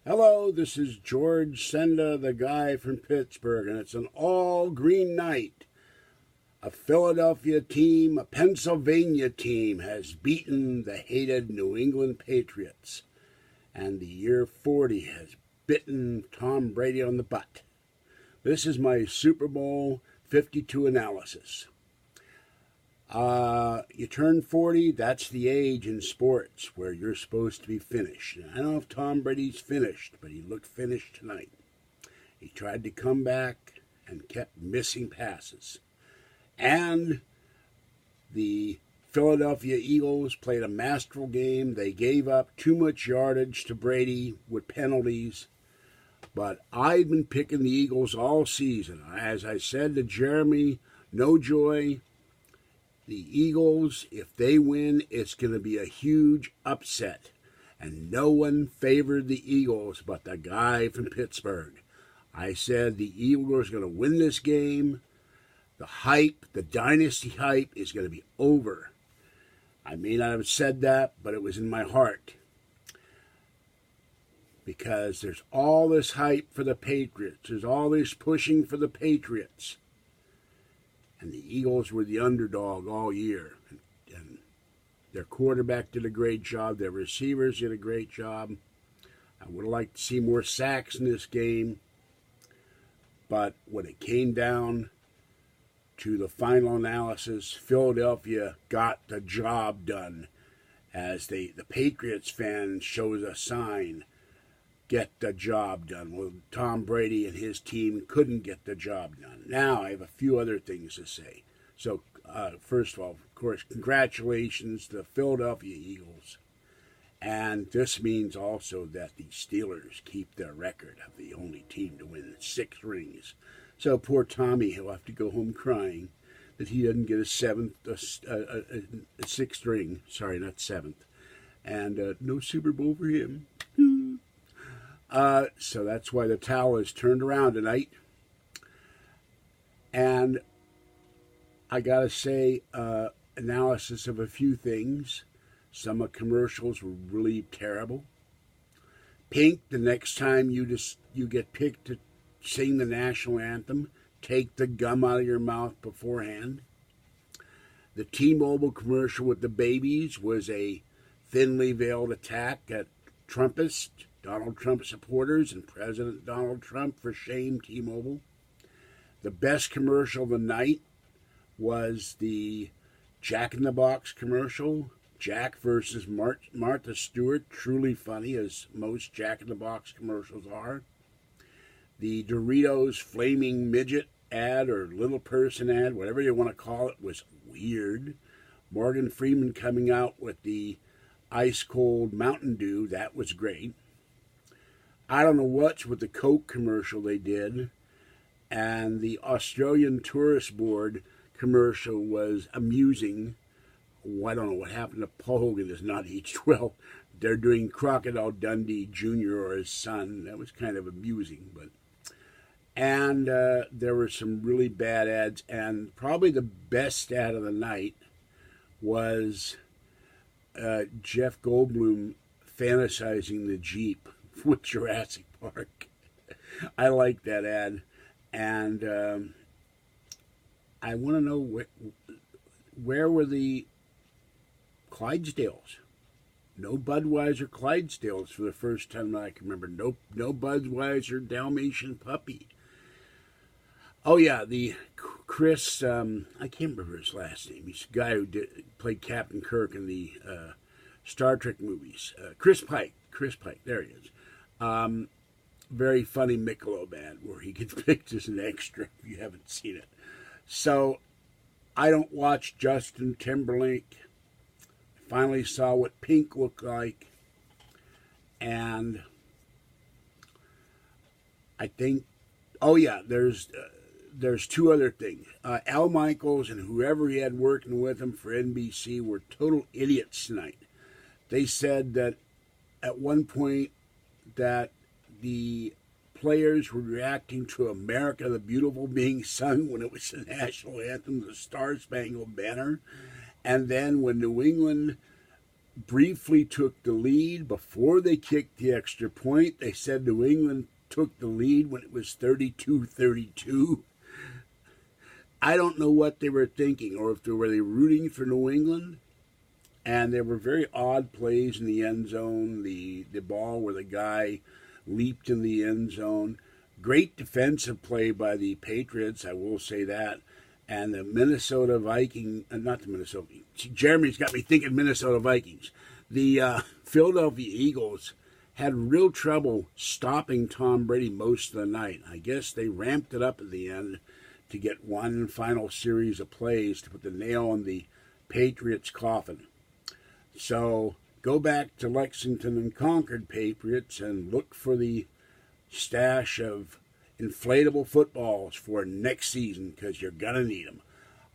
Hello, this is George Senda, the guy from Pittsburgh, and it's an all-green night. A Philadelphia team, a Pennsylvania team, has beaten the hated New England Patriots, and the year 40 has bitten Tom Brady on the butt. This is my Super Bowl 52 analysis. You turn 40, that's the age in sports where you're supposed to be finished. And I don't know if Tom Brady's finished, but he looked finished tonight. He tried to come back and kept missing passes. And the Philadelphia Eagles played a masterful game. They gave up too much yardage to Brady with penalties. But I've been picking the Eagles all season. As I said to Jeremy, no joy. The Eagles, if they win, it's going to be a huge upset. And no one favored the Eagles but the guy from Pittsburgh. I said the Eagles are going to win this game. The hype, the Dynasty hype, is going to be over. I may not have said that, but it was in my heart. Because there's all this hype for the Patriots. There's all this pushing for the Patriots. And the Eagles were the underdog all year. And their quarterback did a great job. Their receivers did a great job. I would have liked to see more sacks in this game. But when it came down to the final analysis, Philadelphia got the job done. As the Patriots fan shows a sign, get the job done. Well, Tom Brady and his team couldn't get the job done. Now, I have a few other things to say. So, first of all, of course, congratulations to the Philadelphia Eagles. And this means also that the Steelers keep their record of the only team to win 6 rings. So poor Tommy, he'll have to go home crying that he doesn't get a sixth ring. Sorry, not seventh. And no Super Bowl for him. So that's why the towel is turned around tonight. And I got to say, analysis of a few things. Some of the commercials were really terrible. Pink, the next time you get picked to sing the national anthem, take the gum out of your mouth beforehand. The T-Mobile commercial with the babies was a thinly veiled attack at Trumpists, Donald Trump supporters, and President Donald Trump. For shame, T-Mobile. The best commercial of the night was the Jack in the Box commercial. Jack versus Martha Stewart. Truly funny, as most Jack in the Box commercials are. The Doritos Flaming Midget ad, or Little Person ad, whatever you want to call it, was weird. Morgan Freeman coming out with the ice cold Mountain Dew, that was great. I don't know what's with the Coke commercial they did. And the Australian Tourist Board commercial was amusing. Oh, I don't know what happened to Paul Hogan does not age well. They're doing Crocodile Dundee Jr. or his son. That was kind of amusing. And there were some really bad ads. And probably the best ad of the night was Jeff Goldblum fantasizing the Jeep with Jurassic Park. I like that ad. And I want to know where were the Clydesdales? No Budweiser Clydesdales for the first time that I can remember. No Budweiser Dalmatian puppy. Oh yeah, the Chris, I can't remember his last name. He's the guy who played Captain Kirk in the Star Trek movies. Chris Pike, there he is. Very funny Michelob ad where he gets picked as an extra if you haven't seen it. So, I don't watch Justin Timberlake. I finally saw what Pink looked like. And I think, oh yeah, there's 2 other things. Al Michaels and whoever he had working with him for NBC were total idiots tonight. They said that at one point that the players were reacting to America the Beautiful being sung when it was the national anthem, the Star Spangled Banner. And then when New England briefly took the lead before they kicked the extra point. They said New England took the lead when it was 32-32. I don't know what they were thinking, or if they were rooting for New England. And there were very odd plays in the end zone. The ball where the guy leaped in the end zone. Great defensive play by the Patriots, I will say that. And the Minnesota Vikings, not the Minnesota, Jeremy's got me thinking Minnesota Vikings. The Philadelphia Eagles had real trouble stopping Tom Brady most of the night. I guess they ramped it up at the end to get one final series of plays to put the nail in the Patriots' coffin. So go back to Lexington and Concord, Patriots, and look for the stash of inflatable footballs for next season, because you're going to need them.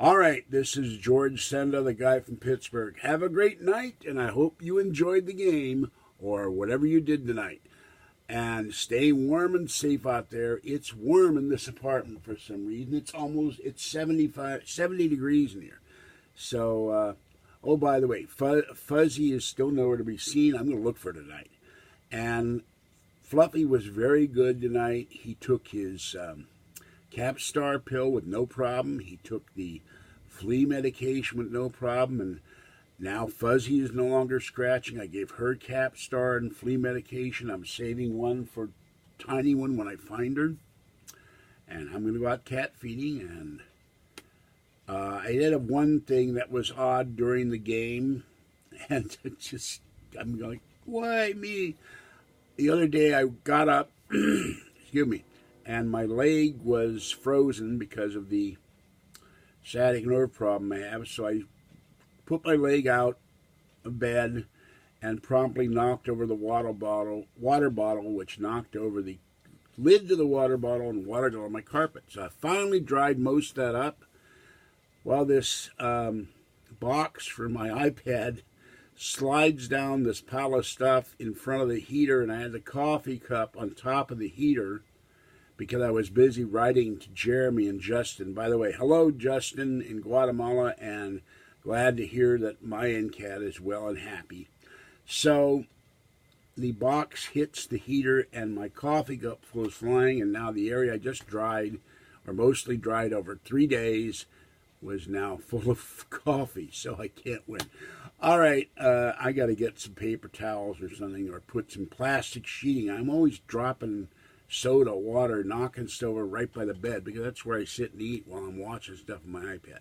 All right, this is George Senda, the guy from Pittsburgh. Have a great night, and I hope you enjoyed the game or whatever you did tonight. And stay warm and safe out there. It's warm in this apartment for some reason. It's 70 degrees in here. So, oh, by the way, Fuzzy is still nowhere to be seen. I'm going to look for tonight. And Fluffy was very good tonight. He took his Capstar pill with no problem. He took the flea medication with no problem. And now Fuzzy is no longer scratching. I gave her Capstar and flea medication. I'm saving one for Tiny One when I find her. And I'm going to go out cat feeding. And I did have one thing that was odd during the game. And I'm going, why me? The other day I got up, excuse me, and my leg was frozen because of the sciatic nerve problem I have. So I put my leg out of bed and promptly knocked over the water bottle, which knocked over the lid to the water bottle and watered on my carpet. So I finally dried most of that up. Well, this box for my iPad slides down this pile of stuff in front of the heater, and I had the coffee cup on top of the heater because I was busy writing to Jeremy and Justin. By the way, hello, Justin in Guatemala, and glad to hear that Mayan cat is well and happy. So the box hits the heater, and my coffee cup goes flying, and now the area I just dried, or mostly dried over 3 days, was now full of coffee, so I can't win. All right, I got to get some paper towels or something, or put some plastic sheeting. I'm always dropping soda, water, knocking stuff over right by the bed, because that's where I sit and eat while I'm watching stuff on my iPad.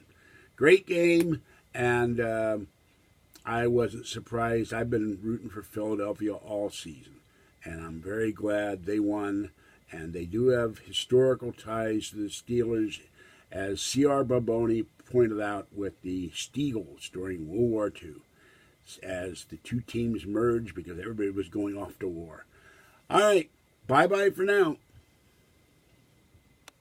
Great game, and I wasn't surprised. I've been rooting for Philadelphia all season, and I'm very glad they won, and they do have historical ties to the Steelers, as C.R. Baboni pointed out with the Steagles during World War II, as the two teams merged because everybody was going off to war. All right, bye-bye for now.